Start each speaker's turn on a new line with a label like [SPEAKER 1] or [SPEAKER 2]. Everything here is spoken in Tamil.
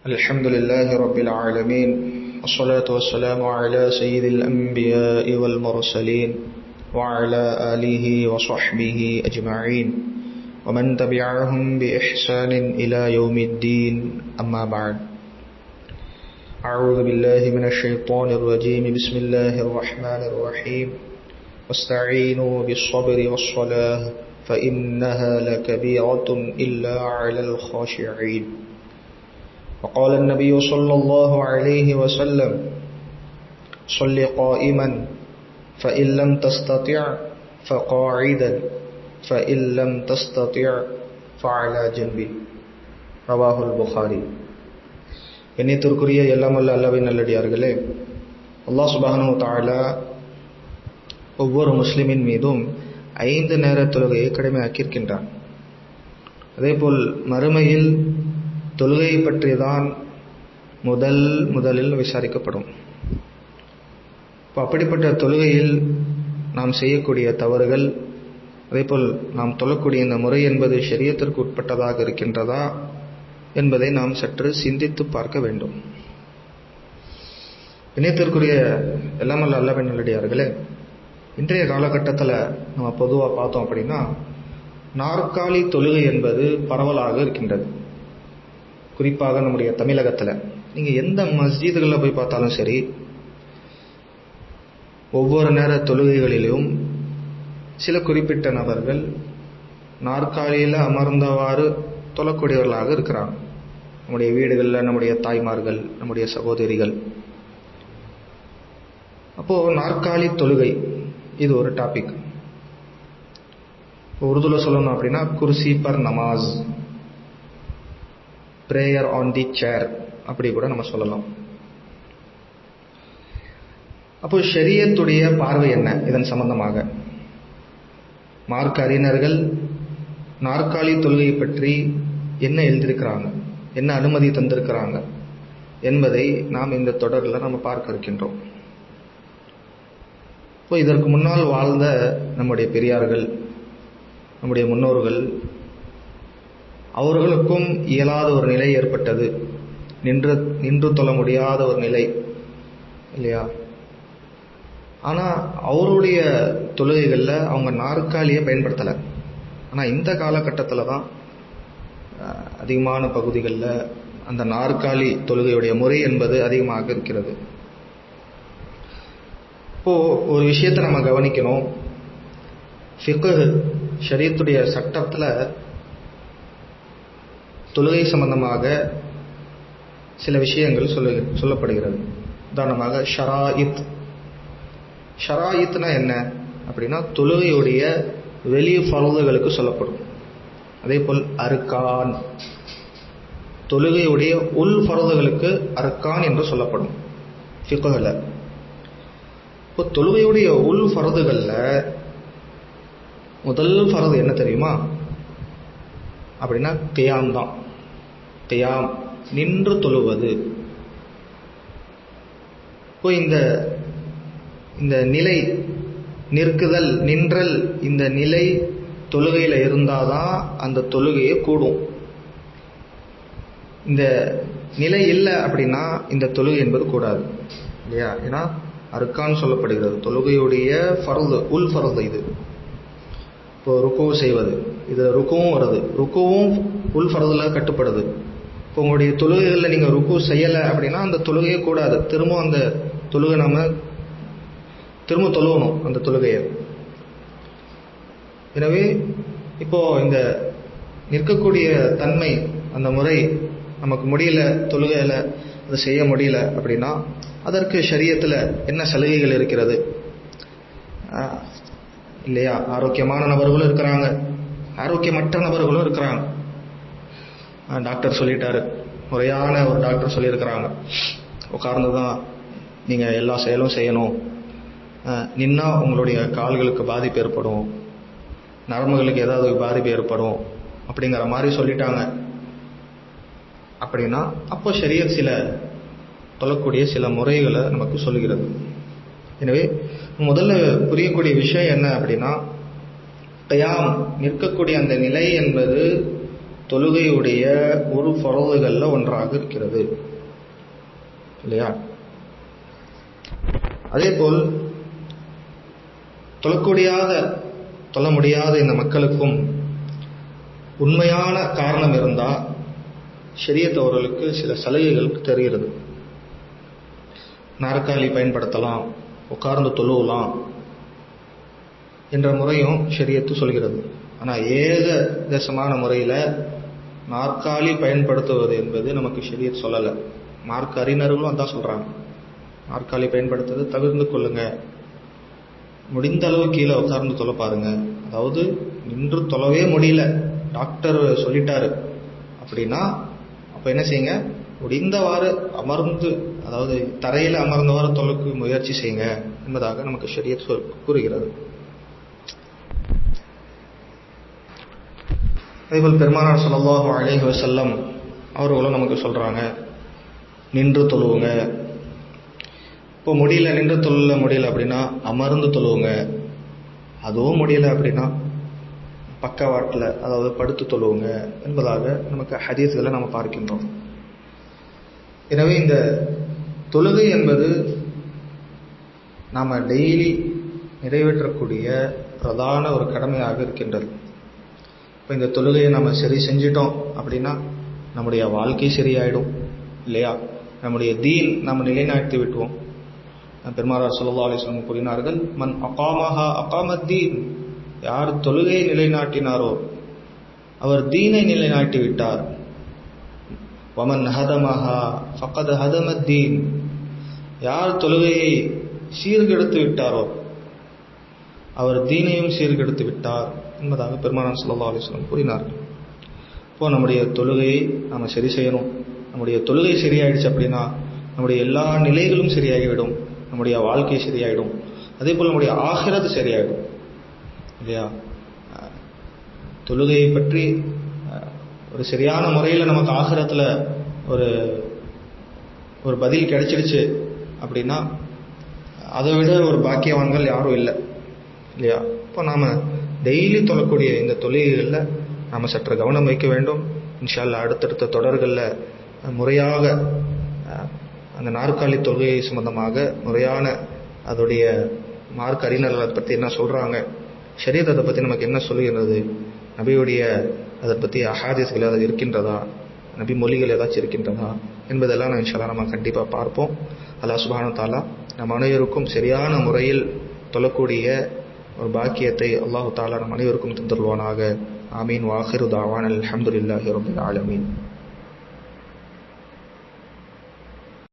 [SPEAKER 1] الحمد لله رب العالمين والصلاة والسلام على سيد الأنبياء والمرسلين وعلى آله وصحبه أجمعين ومن تبعهم بإحسان إلى يوم الدين أما بعد. أعوذ بالله من الشيطان الرجيم. بسم الله الرحمن الرحيم. واستعينوا بالصبر والصلاة فإنها لكبيرة إلا على الخاشعين. وقال النبي صلى الله عليه وسلم صل قائما فإن لم تستطع فقاعدا فإن لم تستطع فعلى جنب. رواه البخاري. கண்ணியத்திற்குரிய எல்லாமல்ல அல்லாஹ்வின் நல்லடியார்களே, அல்லாஹ் சுப்ஹானஹு வ தஆலா ஒவ்வொரு முஸ்லிமின் மீதும் 5 நேர தொழுகையை கடமையாக்கியிருக்கின்றான். அதேபோல் மறுமையில் தொழுகையை பற்றிதான் முதலில் விசாரிக்கப்படும். இப்போ அப்படிப்பட்ட தொழுகையில் நாம் செய்யக்கூடிய தவறுகள், அதேபோல் நாம் தொழக்கூடிய இந்த முறை என்பது ஷரியத்திற்கு உட்பட்டதாக இருக்கின்றதா என்பதை நாம் சற்று சிந்தித்து பார்க்க வேண்டும். இணையத்திற்குரிய எல்லாமல்ல அல்லாஹ்வின் நல்லடியார்களே, இன்றைய காலகட்டத்தில் நம்ம பொதுவாக பார்த்தோம் அப்படின்னா நாற்காலி தொழுகை என்பது பரவலாக இருக்கின்றது. குறிப்பாக நம்முடைய தமிழகத்தில் நீங்கள் எந்த மஸ்ஜிதுகளில் போய் பார்த்தாலும் சரி, ஒவ்வொரு நேர தொழுகைகளிலும் சில குறிப்பிட்ட நபர்கள் நாற்காலியில் அமர்ந்தவாறு தொழக்கூடியவர்களாக இருக்கிறாங்க. நம்முடைய வீடுகளில் நம்முடைய தாய்மார்கள், நம்முடைய சகோதரிகள். அப்போது நாற்காலி தொழுகை இது ஒரு டாபிக். உருதுல சொல்லணும் அப்படின்னா குர்சி பர் நமாஸ், பிரேயர் ஆன் தி சேர் அப்படி கூட நம்ம சொல்லலாம். அப்போ ஷரியத்துடைய பார்வை என்ன இதன் சம்பந்தமாக? மார்க்க அறிஞர்கள் நாற்காலி தொழுகையை பற்றி என்ன எழுதியிருக்கிறாங்க, என்ன அனுமதி தந்திருக்கிறாங்க என்பதை நாம் இந்த தொடரில் நம்ம பார்க்க இருக்கின்றோம். இப்போ இதற்கு முன்னால் வாழ்ந்த நம்முடைய பெரியார்கள், நம்முடைய முன்னோர்கள், அவர்களுக்கும் இயலாத ஒரு நிலை ஏற்பட்டது, நின்று தொழ முடியாத ஒரு நிலை இல்லையா? ஆனால் அவருடைய தொழுகைகளில் அவங்க நாற்காலியை பயன்படுத்தலை. ஆனால் இந்த காலகட்டத்தில் தான் அதிகமான பகுதிகளில் அந்த நாற்காலி தொழுகையுடைய முறை என்பது அதிகமாக இருக்கிறது. இப்போது ஒரு விஷயத்தை நம்ம கவனிக்கணும். ஃபிக்ஹ் ஷரியத்துடைய சட்டத்தில் தொழுகை சம்பந்தமாக சில விஷயங்கள் சொல்லப்படுகிறது. உதாரணமாக ஷராயித்னா என்ன அப்படின்னா தொழுகையுடைய வெளி ஃபர்துகளுக்கு சொல்லப்படும். அதே போல் அர்கான், தொழுகையுடைய உள் ஃபர்துகளுக்கு அர்கான் என்று சொல்லப்படும் ஃபிக்ஹ்ல. இப்போ தொழுகையுடைய உள் ஃபர்துகளில் முதல் ஃபர்து என்ன தெரியுமா அப்படின்னா கியாம் தான். கியாம், நின்று தொழுவது. இப்போ இந்த நிலை, நிற்குதல், நின்றல், இந்த நிலை தொழுகையில் இருந்தாதான் அந்த தொழுகையை கூடும். இந்த நிலை இல்லை அப்படின்னா இந்த தொழுகை என்பது கூடாது இல்லையா? ஏன்னா அர்கான் சொல்லப்படுகிறது. தொழுகையுடைய ஃபர்து, உள் ஃபர்து இது. இப்போ ருக்கு செய்வது, இது ருக்குவும் வருது, ருக்குவும் உள் ஃபர்தில் கட்டுப்படுது. இப்போ உங்களுடைய தொழுகைகளில் நீங்கள் ருக்கு செய்யலை அப்படின்னா அந்த தொழுகையே கூடாது. திரும்ப அந்த தொழுகை நம்ம திரும்ப தொழுவணும் அந்த தொழுகையை. எனவே இப்போ இந்த நிற்கக்கூடிய தன்மை, அந்த முறை நமக்கு முடியல, தொழுகையில் அதை செய்ய முடியல அப்படின்னா அதற்கு ஷரியத்தில் என்ன சலுகைகள் இருக்கிறது இல்லையா? ஆரோக்கியமான நபர்களும் இருக்கிறாங்க, ஆரோக்கியமற்ற நபர்களும் இருக்கிறாங்க. டாக்டர் சொல்லிட்டாரு, முறையான ஒரு டாக்டர் சொல்லியிருக்கிறாங்க, உட்கார்ந்து தான் நீங்கள் எல்லா செயலும் செய்யணும், நின்னா உங்களுடைய கால்களுக்கு பாதிப்பு ஏற்படும், நரம்புகளுக்கு ஏதாவது பாதிப்பு ஏற்படும் அப்படிங்கிற மாதிரி சொல்லிட்டாங்க அப்படின்னா அப்போ ஷரியத் சில தொழக்கூடிய சில முறைகளை நமக்கு சொல்லுகிறது. எனவே முதல்ல புரியக்கூடிய விஷயம் என்ன அப்படின்னா, கியாம், நிற்கக்கூடிய அந்த நிலை என்பது தொழுகையுடைய ஒரு ஃபர்துகள்ல ஒன்றாக இருக்கிறது இல்லையா? அதேபோல் தொழ முடியாத இந்த மக்களுக்கும் உண்மையான காரணம் இருந்தால் ஷரியத் அவர்களுக்கு சில சலுகைகளுக்கு தருகிறது. நாற்காலி பயன்படுத்தலாம், உட்கார்ந்து தொழுவலாம் என்ற முறையும் ஷரியத்து சொல்கிறது. ஆனால் ஏகதேசமான முறையில் நாற்காலி பயன்படுத்துவது என்பது நமக்கு ஷரியத் சொல்லலை. மார்க்க அறிஞர்களும் அதான் சொல்கிறாங்க, நாற்காலி பயன்படுத்துறது தவிர்த்து கொள்ளுங்க, முடிந்த அளவு கீழே உட்கார்ந்து தொலை பாருங்க. அதாவது நின்று தொலைவே முடியல, டாக்டர் சொல்லிட்டாரு அப்படின்னா அப்போ என்ன செய்யுங்க, முடிந்தவாறு அமர்ந்து, அதாவது தரையில் அமர்ந்தவாறு தொலைக்கு முயற்சி செய்யுங்க என்பதாக நமக்கு ஷரியத் கூறுகிறது. அதேபோல் பெருமானார் ஸல்லல்லாஹு அலைஹி வஸல்லம் அவர்களும் நமக்கு சொல்றாங்க, நின்று தொழுவுங்க. இப்போ முடியல, நின்று தொழ முடியல அப்படின்னா அமர்ந்து தொழுவுங்க. அதுவும் முடியல அப்படின்னா பக்கவாட்டில், அதாவது படுத்து தொழுவுங்க என்பதாக நமக்கு ஹதீஸ்களை நம்ம பார்க்கின்றோம். எனவே இந்த தொழுகை என்பது நாம் டெய்லி நிறைவேற்றக்கூடிய பிரதான ஒரு கடமையாக இருக்கின்றது. இப்போ இந்த தொழுகையை நம்ம சரி செஞ்சிட்டோம் அப்படின்னா நம்முடைய வாழ்க்கை சரியாயிடும் இல்லையா? நம்முடைய தீன் நம்ம நிலைநாட்டி விட்டுவோம். பெருமானார் ஸல்லல்லாஹு அலைஹி வஸல்லம் கூறினார்கள், மன் அகாமஹா அகாமத் தீன், யார் தொழுகையை நிலைநாட்டினாரோ அவர் தீனை நிலைநாட்டி விட்டார். வமன் ஹதமஹா ஃபக்கத் ஹதமத் தீன், யார் தொழுகையை சீர்கெடுத்து விட்டாரோ அவர் தீனையும் சீர்கெடுத்து விட்டார் என்பதாக பெருமானார் ஸல்லல்லாஹு அலைஹி வஸல்லம் கூறினார்கள். இப்போ நம்முடைய தொழுகையை நாம் சரி செய்யணும். நம்முடைய தொழுகை சரியாயிடுச்சு அப்படின்னா நம்முடைய எல்லா நிலைகளும் சரியாகிவிடும், நம்முடைய வாழ்க்கை சரியாயிடும். அதே போல் நம்முடைய ஆகிரத்து சரியாயிடும் இல்லையா? தொழுகையை பற்றி ஒரு சரியான முறையில் நமக்கு ஆகிரத்தில் ஒரு பதில் கிடைச்சிடுச்சு அப்படின்னா அதை விட ஒரு பாக்கியவான்கள் யாரும் இல்லை இல்லையா? இப்போ நாம் டெய்லி தொழக்கூடிய இந்த தொழுகைகளில் நாம் சற்று கவனம் வைக்க வேண்டும். இன்ஷா அல்லாஹ் அடுத்தடுத்த தொடர்களில் முறையாக அந்த நாற்காலி தொழுகை சம்பந்தமாக முறையான அதோடைய மார்க் அறிஞர்கள் அதை பற்றி என்ன சொல்கிறாங்க, ஷரியத் அதை பற்றி நமக்கு என்ன சொல்லுகிறது, நபியுடைய அதை பற்றி அஹாதீஸ்கள் ஏதாவது இருக்கின்றதா, நபி மொழிகள் ஏதாச்சும் இருக்கின்றதா என்பதெல்லாம் நான் இன்ஷா அல்லாஹ் நம்ம கண்டிப்பாக பார்ப்போம். அல்லாஹ் சுப்ஹானஹு வ தஆலா நம் அனைவருக்கும் சரியான முறையில் தொழக்கூடிய ஒரு பாக்கியத்தை அல்லாஹு தஆலா நம் அனைவருக்கும் தந்தருவானாக. ஆமீன். வாஹிரு தாவான் அல்ஹம்துலில்லாஹி ரப்பில் ஆலமீன்.